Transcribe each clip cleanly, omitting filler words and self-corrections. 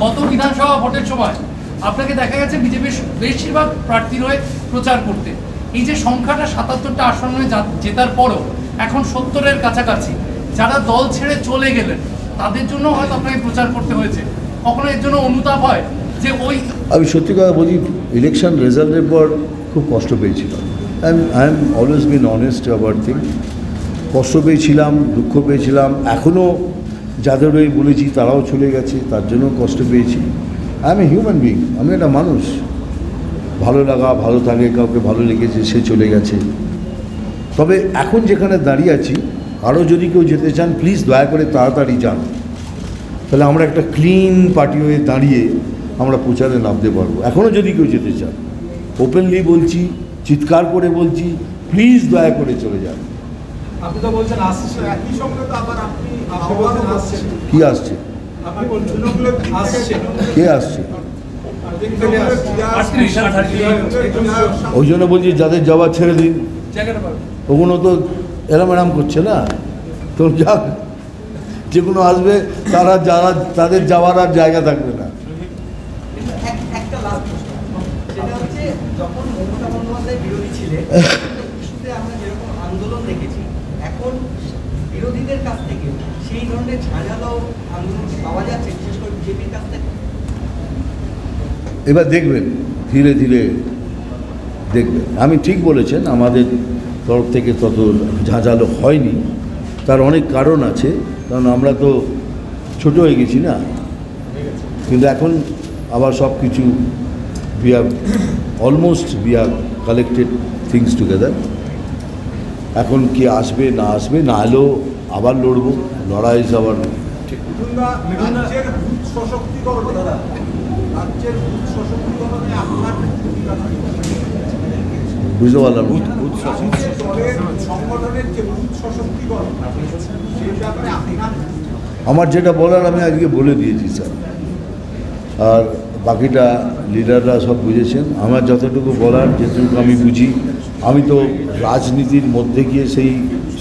গত বিধানসভা ভোটের সময় আপনাকে দেখা গেছে বিজেপির বেশিরভাগ প্রার্থীর হয়ে প্রচার করতে। এই যে সংখ্যাটা ৭৭টা আসনে জেতার পরও এখন ৭০-এর কাছাকাছি, যারা দল ছেড়ে চলে গেলেন তাদের জন্য হয়তো আপনাকে প্রচার করতে হয়েছে, কখনো এর জন্য অনুতাপ হয় যে ওই? আমি সত্যি কথা বলি, ইলেকশন রেজাল্টের পর খুব কষ্ট পেয়েছিলাম। I am always been honest about thing. কষ্ট পেয়েছিলাম, দুঃখ পেয়েছিলাম, এখনও যাদের ওই বলেছি তারাও চলে গেছে, তার জন্য কষ্ট পেয়েছি। I M a human being, আমি একটা মানুষ। ভালো লাগা, ভালো থাকে, কাউকে ভালো লেগেছে, সে চলে গেছে। তবে এখন যেখানে দাঁড়িয়ে আছি, আরও যদি কেউ যেতে চান প্লিজ দয়া করে তাড়াতাড়ি যান, তাহলে আমরা একটা ক্লিন পার্টি হয়ে দাঁড়িয়ে আমরা প্রচারে নামতে পারবো। এখনও যদি কেউ যেতে চান, ওপেনলি বলছি, চিৎকার করে বলছি, প্লিজ দয়া করে চলে যান। আপনি তো বলছেন আসছে, একই সঙ্গে তো আবার আপনি বলছেন আসছে। কি আসছে? আপনি বলছেন আসছে, কে আসছে? ওই জন্য বলছি যাদের যাওয়া ছেড়ে দিন, ওগুলো তো এরম এরম করছে না, তো যাক, যেগুলো আসবে তারা যারা তাদের যাওয়ার আর জায়গা থাকবে না। একটা লাস্ট প্রশ্ন, সেটা হচ্ছে যখন মমতা বন্দ্যোপাধ্যায় বিরোধী ছিলেন ইস্যুতে আমরা যেরকম আন্দোলন দেখেছি, এখন বিরোধীদের কাছ থেকে সেই ধরনের ঝাঁঝালো আন্দোলন পাওয়া যাচ্ছে, বিশেষ করে বিজেপির কাছ থেকে? এবার দেখবেন, ধীরে ধীরে দেখবেন। আমি ঠিক বলেছেন, আমাদের তরফ থেকে তত ঝাঁঝালো হয়নি, তার অনেক কারণ আছে, কারণ আমরা তো ছোট হয়ে গেছি না। কিন্তু এখন আবার সব কিছু we have collected things together. এখন কি আসবে না আসবে, না এলেও আবার লড়বো, লড়াই আবার। রাজ্যের বুথ সশক্তিকরণে আপনার বুঝতে পারলাম। সংগঠনের যে বুথ সশক্তিকরণ, সেই ব্যাপারে আপনার আমার যেটা বলার আমি আজকে বলে দিয়েছি স্যার, আর বাকিটা লিডাররা সব বুঝেছেন। আমার যতটুকু বলার, যেটুকু আমি বুঝি, আমি তো রাজনীতির মধ্যে গিয়ে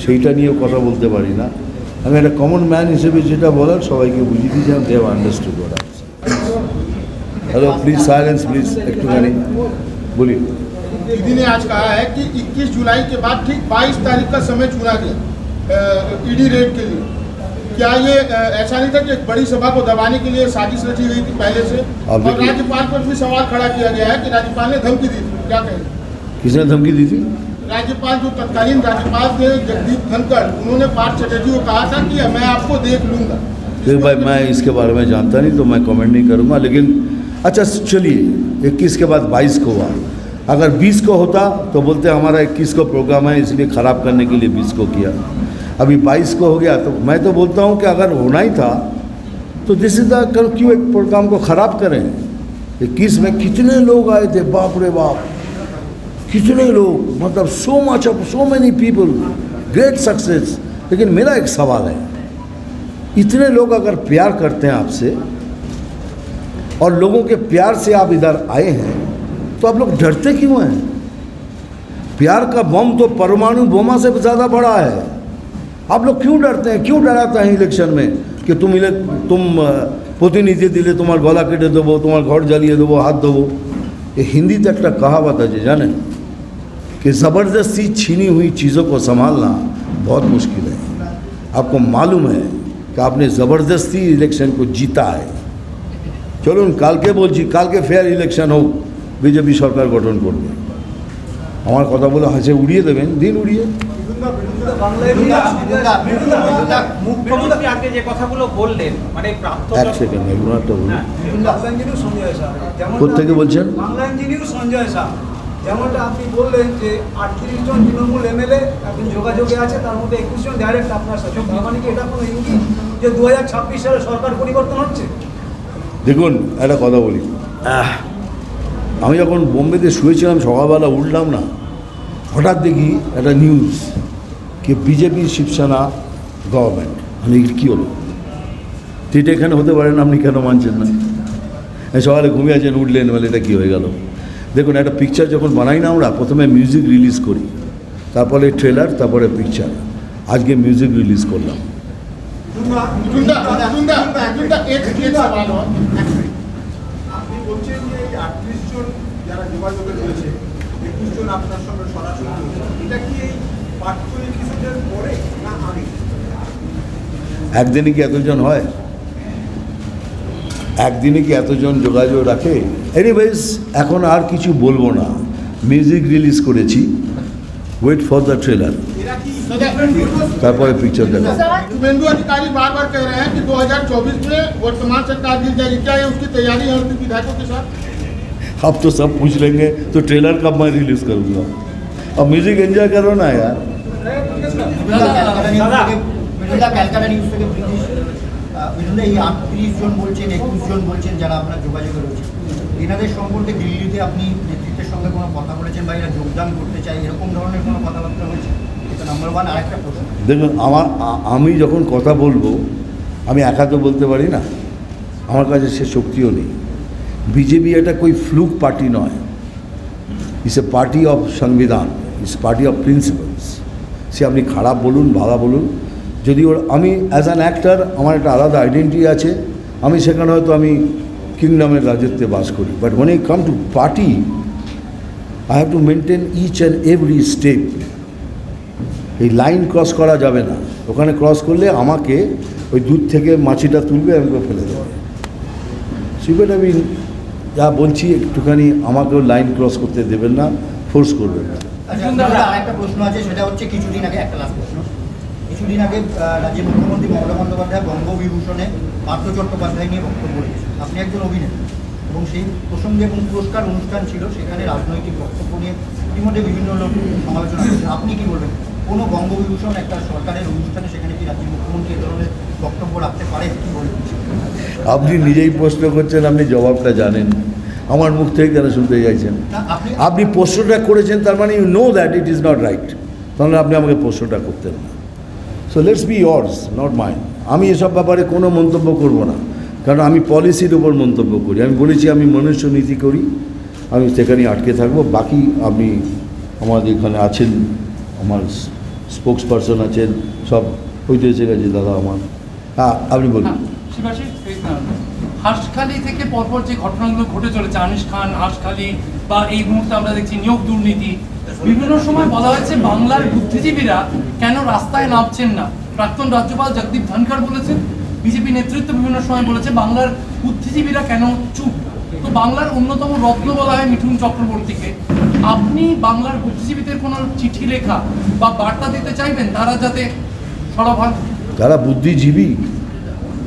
সেইটা নিয়েও কথা বলতে পারি না। আমি একটা কমন ম্যান হিসেবে যেটা বলার সবাইকে বুঝিয়ে দিয়েছি, আমি দেব আন্ডারস্টুড বলার। হ্যালো, প্লিজ সাইলেন্স প্লিজ, একটুখানি বলি। दीदी ने आज कहा है कि 21 जुलाई के बाद ठीक 22 तारीख का समय चुना गया ईडी रेड के लिए। क्या ये ऐसा नहीं था कि एक बड़ी सभा को दबाने के लिए साजिश रची गई थी पहले से? और राज्यपाल पर भी सवाल खड़ा किया गया है कि राज्यपाल ने धमकी दी थी, क्या कहें? किसने धमकी दी थी? राज्यपाल जो तत्कालीन राज्यपाल थे जगदीप धनखड़, उन्होंने पार्थ चटर्जी को कहा था कि मैं आपको देख लूंगा। फिर भाई मैं इसके बारे में जानता नहीं, तो मैं कमेंट नहीं करूँगा। लेकिन अच्छा चलिए, 21 के बाद 22 को हुआ, अगर 20 को होता तो बोलते हमारा 21 को प्रोग्राम है इसलिए ख़राब करने के लिए 20 को किया। अभी 22 को हो गया, तो मैं तो बोलता हूँ कि अगर होना ही था तो दिस इज द, क्यों एक प्रोग्राम को ख़राब करें? 21 में कितने लोग आए थे, बाप रे बाप, कितने लोग, मतलब so many people, great success. लेकिन मेरा एक सवाल है, इतने लोग अगर प्यार करते हैं आपसे और लोगों के प्यार से आप इधर आए हैं, तो आप लोग डरते क्यों हैं? प्यार का बम तो परमाणु बोमा से ज़्यादा बड़ा है। आप लोग क्यों डरते हैं, क्यों डराते हैं इलेक्शन में कि तुम प्रतिनिधि दिले तुम्हार गला केटे देवो, तुम्हार घर जलिए देवो, हाथ देवो? ये हिंदी तक का कहावत है, जाने कि ज़बरदस्ती छीनी हुई चीज़ों को संभालना बहुत मुश्किल है। आपको मालूम है कि आपने ज़बरदस्ती इलेक्शन को जीता है। चलो কালকে বলছি, কালকে ফেয়ার ইলেকশন হোক, বিজেপি সরকার গঠন করবে। আমার কথা বলে হাসে উড়িয়ে দেবেন, দিন উড়িয়ে। মুখ্যমন্ত্রী আগে যে কথাগুলো বললেন, মানে এক সেকেন্ড, এগুলো একটা বলুন। কোথেকে বলছেন? বাংলা ইঞ্জিনিয়ার সঞ্জয় শাহ, যেমনটা আপনি বললেন যে 38 জন তৃণমূল এমএলএ এখন যোগাযোগে আছে, তার মধ্যে 21 জন ডাইরেক্ট আপনার সাথে। মানে কি এটা কোনো ইঙ্গিত যে 2026 সালে সরকার পরিবর্তন হচ্ছে? দেখুন, একটা কথা বলি, আমি যখন বোম্বেতে শুয়েছিলাম, সকালবেলা উঠলাম না, হঠাৎ দেখি একটা নিউজ कि बीजेपी शिवसेना गवर्नमेंट। আমি কী হলো, এটা এখানে হতে পারে না, আপনি কেন মানছেন না? সকালে ঘুমিয়ে আছেন, উঠলেন, বলে এটা কী হয়ে গেল? দেখুন, একটা পিকচার যখন বানাই না আমরা, প্রথমে মিউজিক রিলিজ করি, তারপরে ট্রেলার, তারপরে পিকচার। আজকে মিউজিক রিলিজ করলাম। झुंडा एक सवाल और আপনি বলছেন যে এই 38 জন যারা যোগাযোগে রয়েছে 21 জন আপনার সঙ্গে সরাসরি রয়েছে। এটা কি এই পাটকলি কিছুদের পরে না আগে? একদিনে কি এতজন হয়? একদিনে কি এতজন যোগাযোগ রাখে? এনিওয়েজ এখন আর কিছু বলবো না, মিউজিক রিলিজ করেছি, ওয়েট ফর দ্য ট্রেলার, তারপরে পিকচার দেখা। शुभेंदु अधिकारी बार बार कह रहे हैं कि 2024 में वर्तमान सरकार गिर जाएगी, क्या ये उसकी तैयारी है उसके विधायकों के साथ? अब तो सब पूछ लेंगे तो ट्रेलर कब मैं रिलीज करूँगा। अब म्यूजिक एंजॉय करो ना यार। ক্যালকাটা নিউজ থেকে বিভিন্ন এই 38 জন বলছেন 21 জন বলছেন যারা আপনার যোগাযোগে রয়েছে, এনাদের সম্পর্কে দিল্লিতে আপনি নেতৃত্বের সঙ্গে কোনো কথা বলেছেন বা এরা যোগদান করতে চাই এরকম ধরনের কোনো কথাবার্তা হয়েছে? এটা নাম্বার ওয়ান। আরেকটা প্রশ্ন, দেখুন আমি যখন কথা বলবো আমি একা তো বলতে পারি না, আমার কাছে সে শক্তিও নেই। বিজেপি এটা কোই ফ্লুক পার্টি নয়, ইটস এ পার্টি অফ সংবিধান, ইটস পার্টি অফ প্রিন্সিপালস। সে আপনি খারাপ বলুন ভালো বলুন, যদি আমি অ্যাজ অ্যান অ্যাক্টার আমার একটা আলাদা আইডেন্টিটি আছে, আমি সেখানে হয়তো আমি কিংডমের রাজত্বে বাস করি, but when I come to party I have to maintain each and every step। এই লাইন ক্রস করা যাবে না, ওখানে ক্রস করলে আমাকে ওই দূর থেকে মাছিটা তুলবে আমাকে ফেলে দেবে। সিবেট আমি যা বলছি একটুখানি আমাকেও লাইন ক্রস করতে দেবেন না, ফোর্স করবেন না। আচ্ছা, আরেকটা প্রশ্ন আছে, সেটা হচ্ছে কিছুদিন আগে, একটা লাস্ট প্রশ্ন, কিছুদিন আগে রাজ্যের মুখ্যমন্ত্রী মমতা বন্দ্যোপাধ্যায় বঙ্গবিভূষণে পার্থ চট্টোপাধ্যায় নিয়ে বক্তব্য রেখেছেন। আপনি একজন অভিনেতা এবং সেই প্রসঙ্গে এবং পুরস্কার অনুষ্ঠান ছিল, সেখানে রাজনৈতিক বক্তব্য নিয়ে ইতিমধ্যে বিভিন্ন লোক সমালোচনা করেছেন। আপনি কি বলবেন, কোনো বঙ্গবিভূষণ একটা সরকারের অনুষ্ঠানে সেখানে কি রাজ্যের মুখ্যমন্ত্রী এ ধরনের বক্তব্য রাখতে পারে, কি বলবেন? আপনি নিজেই প্রশ্ন করছেন, আপনি জবাবটা জানেন, আমার মুখ থেকে কেন শুনতে চাইছেন? আপনি প্রশ্নটা করেছেন তার মানে you know that it is not right, তাহলে আপনি আমাকে প্রশ্নটা করতেন না। So let's be years not mind. আমি এসব ব্যাপারে কোনো মন্তব্য করব না, কারণ আমি পলিসির উপর মন্তব্য করি। আমি বলেছি আমি মনুষ্য নীতি করি, আমি সেখানেই আটকে থাকবো। বাকি আপনি আমাদের এখানে আছেন, আমার স্পোক্স পারসন আছেন, সব হইতে এসে গেছে দাদা আমার। হ্যাঁ আপনি বলুন। শিবাশিস, হাঁসখালি থেকে পরপর যে ঘটনাগুলো ঘটে চলেছে, আনিস খান, হাঁসখালি, বা এই মুহূর্তে আমরা দেখছি নিয়োগ দুর্নীতি, বিভিন্ন সময় বলা হয়েছে বাংলার বুদ্ধিজীবীরা কেন রাস্তায় নামছেন না। প্রাক্তন রাজ্যপাল জগদীপ ধনখড় বলেছেন, বিজেপি নেতৃত্ব বিভিন্ন সময় বলেছে বাংলার বুদ্ধিজীবীরা কেন চুপ। তো বাংলার অন্যতম রত্ন বলা হয় মিঠুন চক্রবর্তীকে। আপনি বাংলার বুদ্ধিজীবীদের কোনো চিঠি লেখা বা বার্তা দিতে চাইবেন তারা যাতে সরব হন? তারা বুদ্ধিজীবী,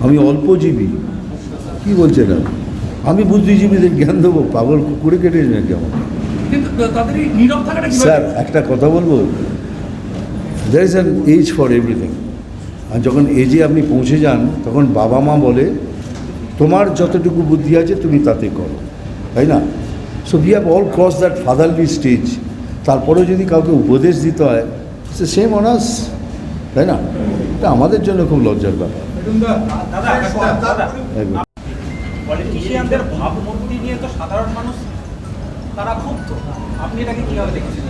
আমি অল্পজীবী। কী বলছেন আমি বুদ্ধিজীবীদের জ্ঞান দেবো? পাগল কুকুরে কেটেছে নাকি আমার? কিন্তু তাদের এই নীরব থাকাটা কি? স্যার একটা কথা বলবো, there is an age for everything. আর যখন এজে আপনি পৌঁছে যান তখন বাবা মা বলে তোমার যতটুকু বুদ্ধি আছে তুমি তাতে করো, তাই না? So we have all cross that fatherly stage. তারপরেও যদি কাউকে উপদেশ দিতে হয় সে সেম অনার্স, তাই না? এটা আমাদের জন্য খুব লজ্জার ব্যাপার। একদম। পলিটিশিয়ানদের ভাবমূর্তি নিয়ে তো সাধারণ মানুষ তারা ক্ষুব্ধ, আপনি এটাকে কীভাবে দেখেছেন?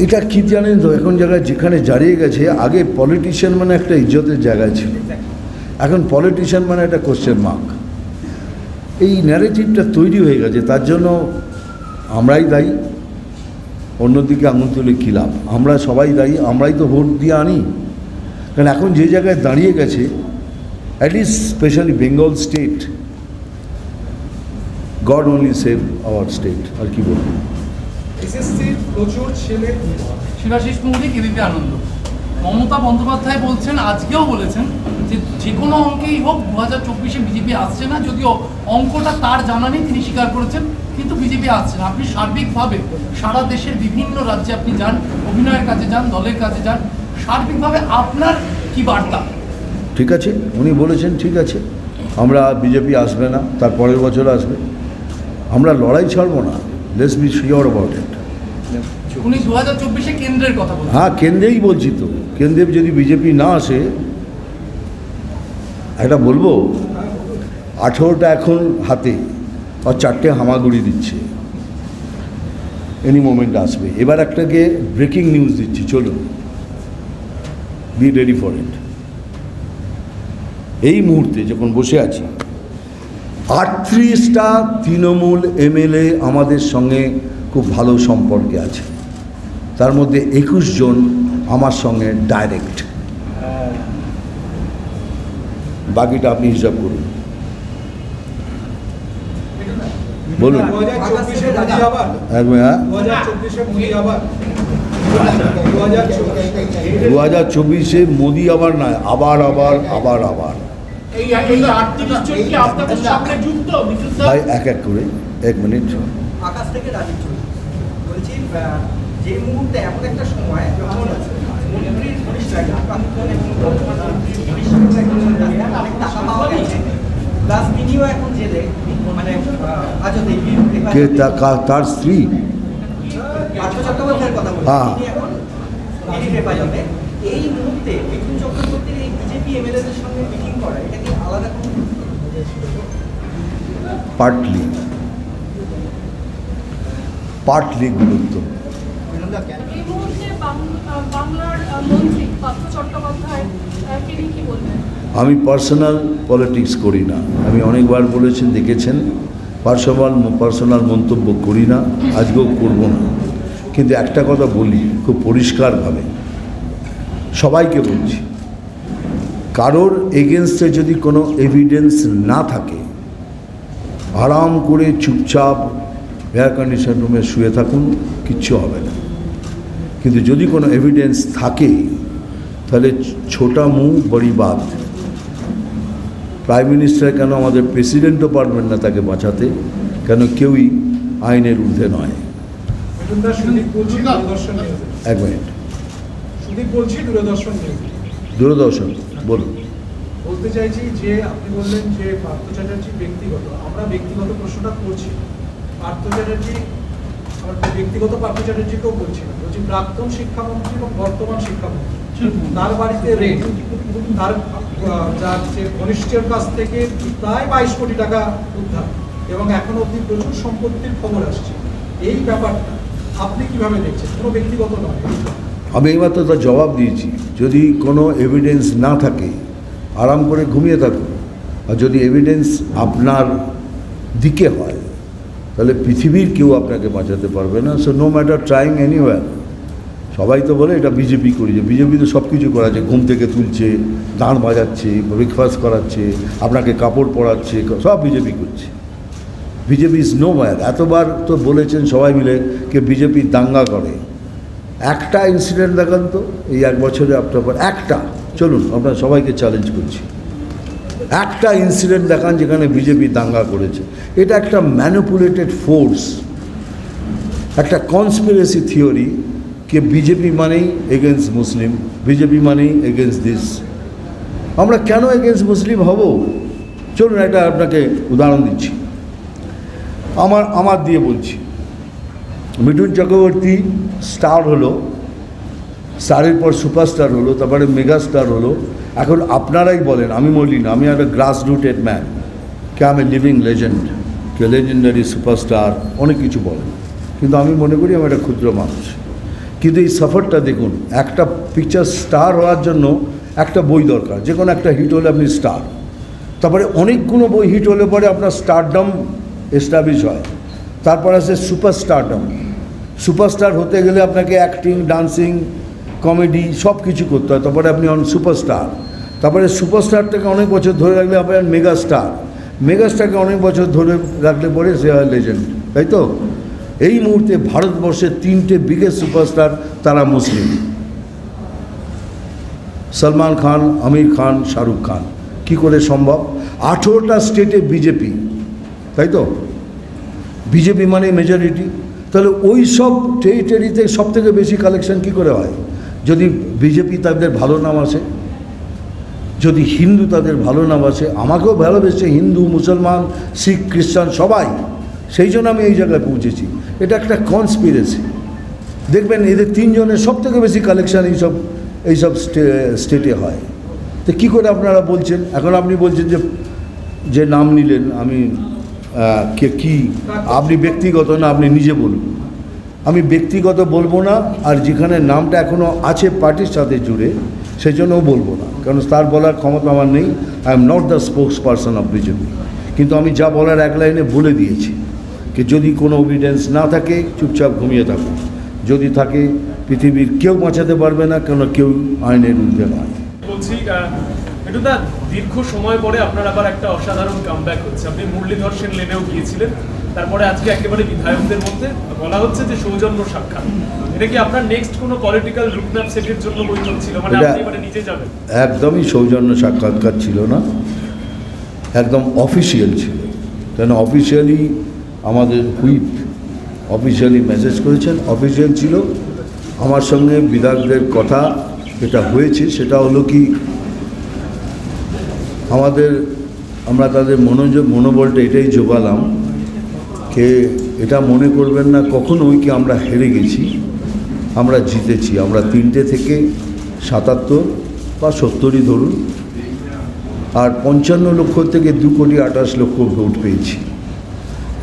এটা কী জানেন তো, এখন জায়গায় যেখানে দাঁড়িয়ে গেছে, আগে পলিটিশিয়ান মানে একটা ইজ্জতের জায়গায় ছিল, এখন পলিটিশিয়ান মানে একটা কোশ্চেন মার্ক। এই ন্যারেটিভটা তৈরি হয়ে গেছে, তার জন্য আমরাই দায়ী। অন্যদিকে আঙুল তুলে কী লাভ? আমরা সবাই দায়ী, আমরাই তো ভোট দিয়ে আনি। কারণ এখন যে জায়গায় দাঁড়িয়ে গেছে, at least specially Bengal state, god only save our state. আর কি বলবো? এসএসসির প্রচুর ছেলে শিবাশিস মৌলিক, এবিপি আনন্দ। মমতা বন্দ্যোপাধ্যায় বলছেন, আজকেও বলেছেন যে যে কোনো অঙ্কেই হোক 2024-এ বিজেপি আসছে না, যদিও অঙ্কটা তার জানা নেই, তিনি স্বীকার করেছেন, কিন্তু বিজেপি আসছে না। আপনি সার্বিকভাবে সারা দেশের বিভিন্ন রাজ্যে আপনি যান, অভিনয়ের কাজে যান, দলের কাজে যান, সার্বিকভাবে আপনার কি বার্তা? ঠিক আছে, উনি বলেছেন ঠিক আছে, আমরা বিজেপি আসবে না, তার পরের বছর আসবে। আমরা লড়াই ছাড়বো না, let's be sure about it. উনি 2024-এ কেন্দ্রের কথা বলছেন। হ্যাঁ, কেন্দ্রেই বলছি তো। কেন্দ্রে যদি বিজেপি না আসে, একটা বলবো, 18টা এখন হাতে আর 4টে হামাগুড়ি দিচ্ছে, এনি মোমেন্ট আসবে। এবার একটাকে ব্রেকিং নিউজ দিচ্ছি, চলুন, বি রেডি ফর ইট। এই মুহূর্তে যখন বসে আছি 38টা তৃণমূল এমএলএ আমাদের সঙ্গে খুব ভালো সম্পর্কে আছে, তার মধ্যে 21 জন আমার সঙ্গে ডাইরেক্ট। বাকিটা আপনি হিসাব করুন, বলুন। 2024-এ মোদি আবার একবার হ্যাঁ 2024-এ মোদি আবার 2024-এ মোদি আবার নয়, আবার আবার আবার আবার। এই 38 জন কি আপনাদের সামনে যুক্ত বিদ্যুৎ ভাই এক এক করে, 1 মিনিট। আকাশ থেকে রাজীব চৌধুরী বলছি, যে মুহূর্তে এমন একটা সময় যখন মন্ত্রীর ঘনিষ্ঠ প্রাক্তন এবং বর্তমান মন্ত্রীর ঘনিষ্ঠ অনেক টাকা পাওয়া গেছে, প্লাস তিনিও এখন জেলে, মানে হাজতে কে তার স্ত্রী? পার্থ চট্টোপাধ্যায়ের কথা বলছি, হ্যাঁ। তিনি এখন দিল্লির হেফাজতে। এই মুহূর্তে মিঠুন চক্রবর্তীর এই বিজেপি এমএলএদের সঙ্গে মিটিং করা, এটা কি আলাদা কোনো পার্টলি গুরুত্ব। এই মুহূর্তে বাংলার মন্ত্রী পার্থ চট্টোপাধ্যায় তিনি কি বলবেন? আমি পার্সোনাল পলিটিক্স করি না, আমি অনেকবার বলেছেন, দেখেছেন, পার্সোনাল মন্তব্য করি না, আজকেও করব না। কিন্তু একটা কথা বলি খুব পরিষ্কারভাবে, সবাইকে বলছি, কারোর এগেনস্টে যদি কোনো এভিডেন্স না থাকে, আরাম করে চুপচাপ এয়ার কন্ডিশন রুমে শুয়ে থাকুন, কিচ্ছু হবে না। কিন্তু যদি কোনো এভিডেন্স থাকে তাহলে ছোটা মুখ বড়ি বাত। প্রাইম মিনিস্টার কেন, আমাদের প্রেসিডেন্টও পারবেন না তাকে বাঁচাতে, কেন কেউই আইনের ঊর্ধ্বে নয়। সুদীপ বলছি দূরদর্শন নিউজে। 1 মিনিট। সুদীপ বলছি দূরদর্শন নিউজে। দূরদর্শন বলুন। বলতে চাইছি যে আপনি বললেন যে পার্থ চ্যাটার্জি ব্যক্তিগত, আমরা ব্যক্তিগত প্রশ্নটা করছি পার্থ চ্যাটার্জি, আমার ব্যক্তিগত পার্থ চ্যাটার্জিকেও বলছি না, বলছি প্রাক্তন শিক্ষামন্ত্রী এবং বর্তমান শিক্ষামন্ত্রী, তার বাড়িতে রেড, তার যার যে ঘনিষ্ঠের কাছ থেকে প্রায় 22 কোটি টাকা উদ্ধার, এবং এখনো অবধি প্রচুর সম্পত্তির খবর আসছে। এই ব্যাপারটা আপনি কিভাবে দেখছেন? কোনো ব্যক্তিগত নয়। আমি এইমাত্র তার জবাব দিয়েছি, যদি কোনো এভিডেন্স না থাকে আরাম করে ঘুমিয়ে থাকুন, আর যদি এভিডেন্স আপনার দিকে হয় তাহলে পৃথিবীর কেউ আপনাকে বাঁচাতে পারবে না। So no matter trying anywhere. সবাই তো বলে এটা বিজেপি করেছে, বিজেপি তো সব কিছু করাচ্ছে, ঘুম থেকে তুলছে, গান বাজাচ্ছে, ব্রেকফাস্ট করাচ্ছে, আপনাকে কাপড় পরাচ্ছে, সব বিজেপি করছে। বিজেপি ইজ নো ম্যার। এতবার তো বলেছেন সবাই মিলে কে বিজেপি দাঙ্গা করে, একটা ইনসিডেন্ট দেখান তো এই 1 বছরে আপনার পর একটা, চলুন আপনার সবাইকে চ্যালেঞ্জ করছি, একটা ইনসিডেন্ট দেখান যেখানে বিজেপি দাঙ্গা করেছে। এটা একটা ম্যানিপুলেটেড ফোর্স, একটা কনস্পিরেসি থিওরি কে বিজেপি মানেই এগেনস্ট মুসলিম, বিজেপি মানেই এগেনস্ট দিস। আমরা কেন এগেনস্ট মুসলিম হব? চলুন একটা আপনাকে উদাহরণ দিচ্ছি, আমার দিয়ে বলছি। মিঠুন চক্রবর্তী স্টার হলো, স্টারের পর সুপারস্টার হলো, তারপরে মেগা স্টার হলো। এখন আপনারাই বলেন, আমি বলি না, আমি একটা গ্রাস রুটেড ম্যান, কে আমি লিভিং লেজেন্ড, কে লেজেন্ডারি সুপারস্টার, অনেক কিছু বলেন, কিন্তু আমি মনে করি আমি একটা ক্ষুদ্র মানুষ। কিন্তু এই সফরটা দেখুন, একটা পিকচার স্টার হওয়ার জন্য একটা বই দরকার, যে কোনো একটা হিট হলে আপনি স্টার, তারপরে অনেকগুলো বই হিট হলে পরে আপনার স্টারডম এস্টাবলিশ হয়, তারপর আছে সুপারস্টারডম। সুপারস্টার হতে গেলে আপনাকে অ্যাক্টিং, ডান্সিং, কমেডি সব কিছু করতে হয়, তারপরে আপনি হন সুপারস্টার। তারপরে সুপারস্টারটাকে অনেক বছর ধরে রাখলে আপনার মেগাস্টার, মেগাস্টারকে অনেক বছর ধরে রাখলে পরে সে হয় লেজেন্ড, তাই তো? এই মুহূর্তে ভারতবর্ষের 3টে বিগেস্ট সুপারস্টার, তারা মুসলিম, সলমান খান, আমির খান, শাহরুখ খান। কি করে সম্ভব? 18টা স্টেটে বিজেপি, তাই তো? বিজেপি মানে মেজরিটি, তাহলে ওই সব টেরিটরিতে সব থেকে বেশি কালেকশন কী করে হয়? যদি বিজেপি তাদের ভালো নাম আসে, যদি হিন্দু তাদের ভালো নাম আসে, আমাকেও ভালোবেসে হিন্দু, মুসলমান, শিখ, খ্রিস্টান সবাই, সেই জন্য আমি এই জায়গায় পৌঁছেছি। এটা একটা কনস্পিরেসি। দেখবেন এদের 3 জনের সব থেকে বেশি কালেকশান এইসব স্টেটে হয়। তো কী করে আপনারা বলছেন? এখন আপনি বলছেন যে নাম নিলেন, আমি কি আপনি ব্যক্তিগত না, আপনি নিজে বলুন। আমি ব্যক্তিগত বলবো না, আর যেখানে নামটা এখনও আছে পার্টির সাথে জুড়ে, সেই জন্যও বলবো না, কারণ তার বলার ক্ষমতা আমার নেই। I am not the spokes person of BJP. কিন্তু আমি যা বলার এক লাইনে বলে দিয়েছি কি যদি কোনো এভিডেন্স না থাকে চুপচাপ ঘুমিয়ে থাকো, যদি থাকে পৃথিবীর কেউ বাঁচাতে পারবে না, কেন কেউ আইনের ঊর্ধ্বে নয়। বলছি একটু দা, দীর্ঘ সময় পরে আপনার আবার একটা অসাধারণ কামব্যাক হচ্ছে। আপনি মুরলীধর সেন লেনেও গিয়েছিলেন, তারপরে আজকে একেবারে বিধায়কদের মধ্যে বলা হচ্ছে যে সৌজন্য সাক্ষাৎ। এটা কি আপনার নেক্সট কোনো পলিটিক্যাল রুটম্যাপ সেটের জন্য বৈঠক ছিল, মানে আপনি এবারে নিজে যাবেন? একদমই সৌজন্য সাক্ষাৎকার ছিল না, একদম অফিসিয়াল ছিল। কেন অফিসিয়ালি আমাদের হুইপ অফিসিয়ালি মেসেজ করেছেন, অফিসিয়াল ছিল। আমার সঙ্গে বিধায়কদের কথা যেটা হয়েছে সেটা হলো কি আমরা তাদের মনোবলটা এটাই জোগালাম কে এটা মনে করবেন না কখনোই কি আমরা হেরে গেছি, আমরা জিতেছি। আমরা 3টে থেকে 77 বা 70ই ধরুন, আর 55 লক্ষ থেকে 2,28 লক্ষ ভোট পেয়েছি।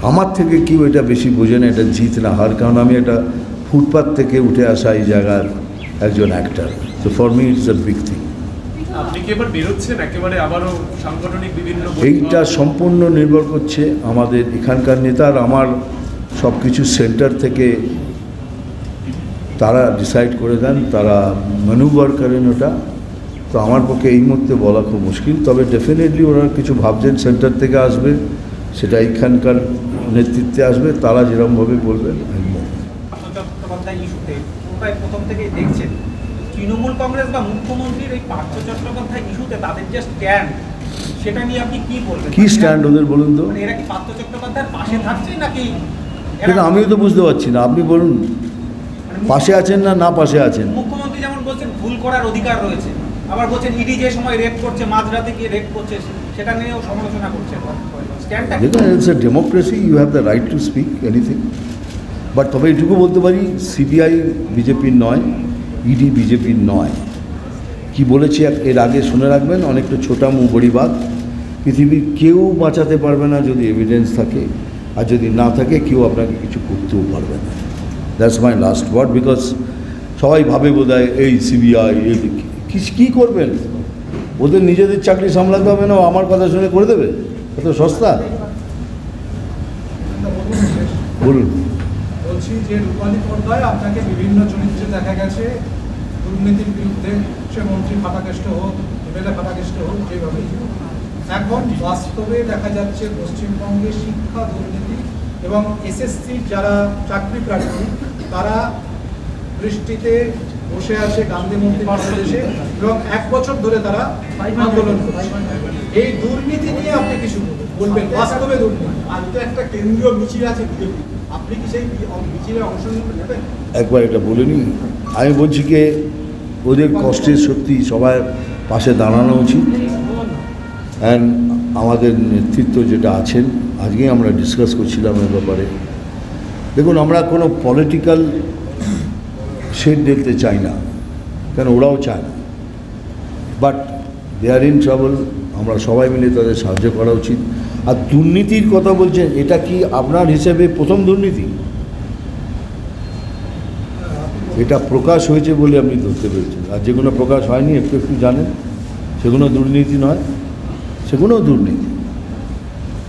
আমার থেকে কেউ এটা বেশি বোঝে না এটা জিত না হার, কারণ আমি একটা ফুটপাথ থেকে উঠে আসা এই জায়গার একজন অ্যাক্টার। তো for me it's a big thing. আপনি কি এবার বেরোচ্ছেন একেবারে আবারও সাংগঠনিক বিভিন্ন এইটা সম্পূর্ণ নির্ভর করছে আমাদের এখানকার নেতার, আমার সব কিছু সেন্টার থেকে তারা ডিসাইড করে দেন, তারা ম্যানুভার করেন ওটা। তো আমার পক্ষে এই মুহূর্তে বলা খুব মুশকিল, তবে ডেফিনেটলি ওরা কিছু ভাবছেন সেন্টার থেকে আসবে, সেটা এখানকার নেতৃত্বে আসবে, তারা যেরকমভাবে বলবেন। চট্টোপাধ্যায় ইস্যুতে প্রায় প্রথম থেকেই দেখছেন তৃণমূল কংগ্রেস বা মুখ্যমন্ত্রীর এই পার্থ চট্টোপাধ্যায় ইস্যুতে তাদের যে স্ট্যান্ড, সেটা নিয়ে আপনি কি বলবেন? কি স্ট্যান্ড ওদের বলুন তো? এরা কি পার্থ চট্টোপাধ্যায়ের পাশে থাকছে নাকি? কিন্তু আমিও তো বুঝতে পারছি না, আপনি বলুন পাশে আছেন না পাশে আছেন। মুখ্যমন্ত্রী যেমন বলছেন ভুল করার অধিকার রয়েছে, আবার বলছেন ইডি যে সময় রেপ করছে, মাঝরাতে গিয়ে রেপ করছে, সেটা নিয়েও সমালোচনা করছেন। স্ট্যান্ডটা দেখুন, it's a democracy, you have the right to speak anything. But তবে এটুকু বলতে পারি, সিবিআই বিজেপির নয়, ইডি বিজেপির নয়। কি বলেছি এর আগে শুনে রাখবেন, অনেকটা ছোটা মুখ বড়ি বাদ। পৃথিবীর কেউ বাঁচাতে পারবে না যদি এভিডেন্স থাকে, আর যদি না থাকে কেউ আপনাকে কিছু করতেও পারবে না। That's my last word. Because সবাই ভাবে বোধহয় এই সিবিআই কী করবেন, ওদের নিজেদের চাকরি সামলাতে হবে না, আমার কথা শুনে করে দেবে, এত সস্তা। বলুন। বলছি যে রূপালী পর্দায় আপনাকে বিভিন্ন চরিত্রে দেখা গেছে দুর্নীতির বিরুদ্ধে, সে মন্ত্রী ফাটাকেষ্ট হোক, এমএলএ ফাটাকেষ্ট হোক, যেভাবে। এখন বাস্তবে দেখা যাচ্ছে পশ্চিমবঙ্গে শিক্ষা দুর্নীতি এবং এসএসসির যারা চাকরি প্রার্থী তারা বৃষ্টিতে বসে আছে গান্ধী মন্দির বাংলাদেশে, এবং 1 বছর ধরে তারা আন্দোলন করছে। এই দুর্নীতি নিয়ে আপনি কিছু বলবেন? বাস্তবে দুর্নীতি। আজকে একটা কেন্দ্রীয় মিছিল আছে বিজেপি, আপনি কি সেই মিছিলে অংশ নেবেন? একবার এটা বলিনি, আমি বলছি কি ওদের কষ্টে সত্যি সবার পাশে দাঁড়ানো উচিত। অ্যান্ড আমাদের নেতৃত্ব যেটা আছেন, আজকেই আমরা ডিসকাস করছিলাম এর ব্যাপারে। দেখুন, আমরা কোনো পলিটিক্যাল শেড দেখতে চাই না, কেন ওরাও চায় না। But they are in trouble, আমরা সবাই মিলে তাদের সাহায্য করা উচিত। আর দুর্নীতির কথা বলছেন, এটা কি আপনার হিসেবে প্রথম দুর্নীতি? এটা প্রকাশ হয়েছে বলে আপনি ধরতে পেরেছেন, আর যেগুলো প্রকাশ হয়নি একটু একটু জানেন, সেগুলো দুর্নীতি নয়, সেগুলোও দুর্নীতি।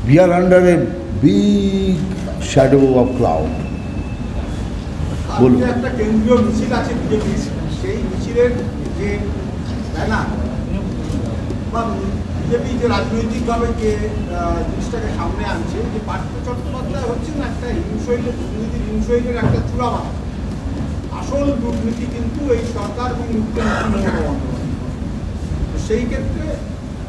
We are under a big shadow of cloud. বলুন। একটা কেন্দ্রীয় মিছিল আছে বিজেপি, সেই মিছিলের যে ব্যানার বা বিজেপি যে রাজনৈতিকভাবে যে জিনিসটাকে সামনে আনছে, যে পার্থ চট্টোপাধ্যায় হচ্ছেন একটা হিংসৈলের দুর্নীতির হিংসৈলের একটা চূড়াবাদ। আসল দুর্নীতি কিন্তু এই সরকার এবং মুখ্যমন্ত্রী মমতা বন্দ্যোপাধ্যায়। সেই ক্ষেত্রে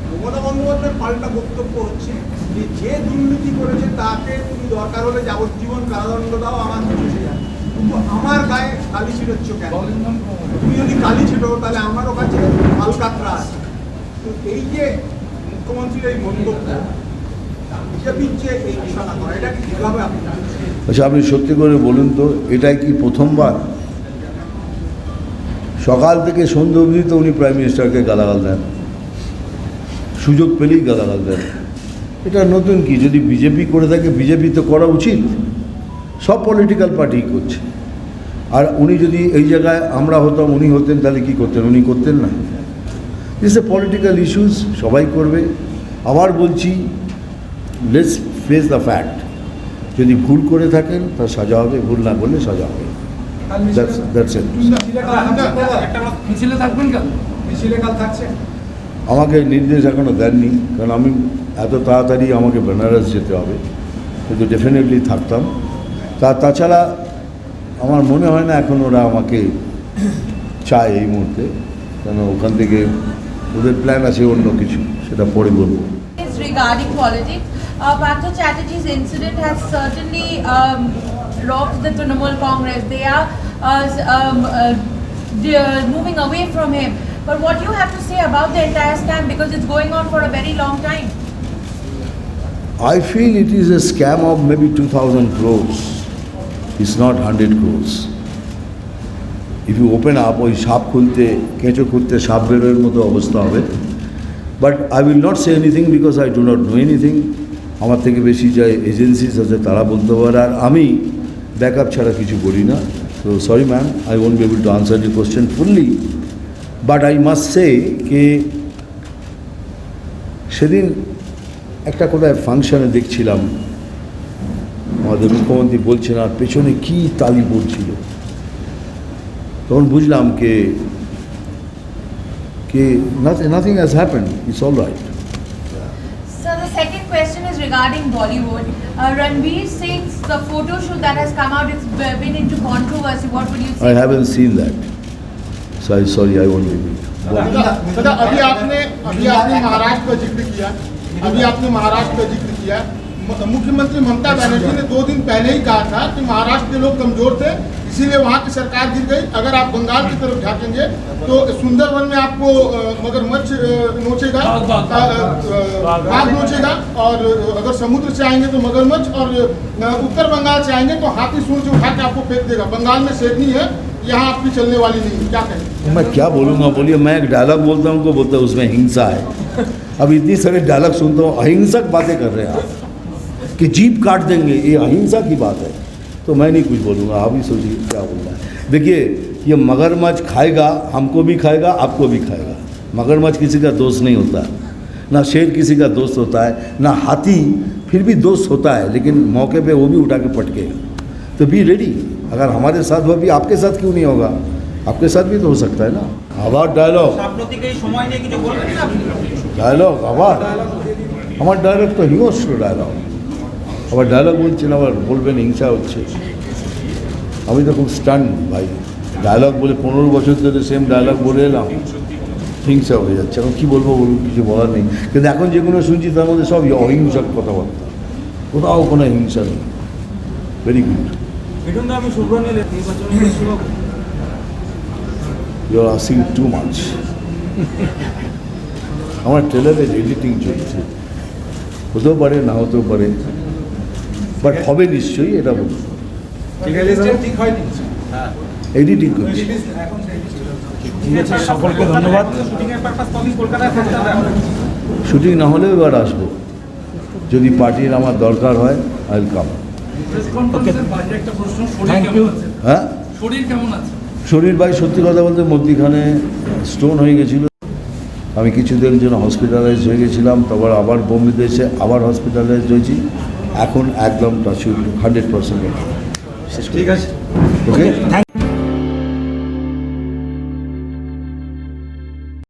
মমতা বন্দ্যোপাধ্যায়ের পাল্টা বক্তব্য হচ্ছে যে যে দুর্নীতি করেছে তাকে তুমি দরকার হলে যাবজ্জীবন কারাদণ্ড দাও, আমার খুশি আছে, কিন্তু আমার গায়ে কালি ছিটাচ্ছ কেন? তুমি যদি কালি ছিটো তাহলে আমারও কাছে আলকাতরা আছে। তো এই যে মুখ্যমন্ত্রীর এই মন্তব্য, বিজেপির যে এই বিষয়টা করা, এটা কি কীভাবে আপনি? আচ্ছা, আপনি সত্যি করে বলুন তো, এটাই কি প্রথমবার? সকাল থেকে সন্ধ্যে অবধি তো উনি প্রাইম মিনিস্টারকে গালাগাল দেন, সুযোগ পেলেই গালাগাল দেন। এটা নতুন কি? যদি বিজেপি করে থাকে, বিজেপি তো করা উচিত, সব পলিটিক্যাল পার্টি করছে। আর উনি যদি এই জায়গায় আমরা হতাম, উনি হতেন, তাহলে কি করতেন? উনি করতেন না। দিস এ পলিটিক্যাল ইস্যুস, সবাই করবে। আবার বলছি, লেটস ফেস দ্য ফ্যাক্ট। যদি ভুল করে থাকেন তার সাজা হবে, ভুল না করলে সাজা হবে। That's it. মিছিলে থাকবেন কেন? মিছিলে কাল থাকছে? আমাকে নির্দেশ এখনও দেননি, কারণ আমি এত তাড়াতাড়ি আমাকে বেনারস যেতে হবে, কিন্তু ডেফিনেটলি থাকতাম। তাছাড়া আমার মনে হয় না এখন ওরা আমাকে চায় এই মুহূর্তে, কেন ওখান থেকে ওদের প্ল্যান আছে অন্য কিছু, সেটা পরে বলবো। Regarding politics, Partha Chatterjee's incident has certainly rocked the Trinamool Congress. They are moving away from him. But what do you have to say about the entire scam, because it's going on for a very long time? I feel it is a scam of maybe 2,000 crores. It's not 100 crores. If you open up, ওই সাপ খুলতে, কেঁচো খুলতে সাপ বেরোয়ের মতো অবস্থা হবে। But I will not say anything because I do not know anything. আমার থেকে বেশি যে এজেন্সিস আছে তারা বলতে পারে, আর আমি ব্যাকআপ ছাড়া কিছু করি না। So sorry ma'am, I won't be able to answer the question fully, but I must say কে সেদিন একটা কোথায় ফাংশনে দেখছিলাম, আমাদের মুখ্যমন্ত্রী বলছেন আর পেছনে কী তালি পড়ছিল, তখন বুঝলাম কে nothing has happened, it's all right. So the second question is regarding Bollywood. Ranveer Singh's the photo shoot that has come out, it's been into controversy. What would you say? I haven't seen that, so I'm sorry, I won't be able to. दादा, अभी आपने महाराष्ट्र का जिक्र किया। मुख्यमंत्री ममता बनर्जी ने 2 दिन पहले ही कहा था कि महाराष्ट्र के लोग कमजोर थे, इसीलिए वहाँ की सरकार गिर गई। अगर आप बंगाल की तरफ झाँकेंगे तो सुंदरवन में आपको मगरमच्छ नोचेगा, बाघ नोचेगा, और अगर समुद्र से आएंगे तो मगरमच्छ, और उत्तर बंगाल से आएंगे तो हाथी सूंड उठा के आपको फेंक देगा। बंगाल में शेरनी है, यहाँ आपकी चलने वाली नहीं है। क्या कहें? मैं क्या बोलूँगा, बोलिए। मैं एक डायलॉग बोलता हूँ, उनको बोलता है उसमें हिंसा है। अब इतनी सारे डायलॉग सुनता हूँ, अहिंसक बातें कर रहे हैं आप कि जीप काट देंगे, ये अहिंसा की बात है। तो मैं नहीं कुछ बोलूँगा, आप ही सोचिए क्या बोल रहा है। देखिए, ये मगरमच्छ खाएगा, हमको भी खाएगा, आपको भी खाएगा। मगरमच्छ किसी का दोस्त नहीं होता, ना शेर किसी का दोस्त होता है, ना हाथी फिर भी दोस्त होता है, लेकिन मौके पे वो भी उठा के पटकेगा। तो बी रेडी, अगर हमारे साथ हुआ भी आपके साथ क्यों नहीं होगा, आपके साथ भी तो हो सकता है ना। আবার ডায়লগ, আবার আমার ডায়লগ তো হিংস্র ডায়লগ, আবার ডায়লগ বলছেন, আবার বলবেন হিংসা হচ্ছে। আমি তো খুব স্টান ভাই, ডায়লগ বলে 15 বছর ধরে সেম ডায়লগ বলে এলাম, হিংসা হয়ে যাচ্ছে। এখন কী বলবো বলুন, কিছু বলার নেই। কিন্তু এখন যেগুলো শুনছি তার মধ্যে সব অহিংসক কথাবার্তা, কোথাও কোনো হিংসা নেই। Very good. You are asking too much. আমার ট্রেলারের এডিটিং চলছে, হতেও পারে না হতেও পারে, বাট হবে নিশ্চয়ই, এটা বলুন। এডিটিং করছি। সকলকে ধন্যবাদ। শুটিং না হলেও এবার আসবো, যদি পার্টির আমার দরকার হয় আই উইল কাম। হ্যাঁ, শরীর কেমন আছে? শরীর ভাই সত্যি কথা বলতে মধ্যিখানে স্টোন হয়ে গেছিলো, আমি কিছুদিন জন্য হসপিটালাইজ হয়ে গেছিলাম, তারপর আবার বোম্বেতে এসে আবার হসপিটালাইজ হয়েছি। এখন একদম 100% ঠিক আছে। ওকে, থ্যাংক ইউ।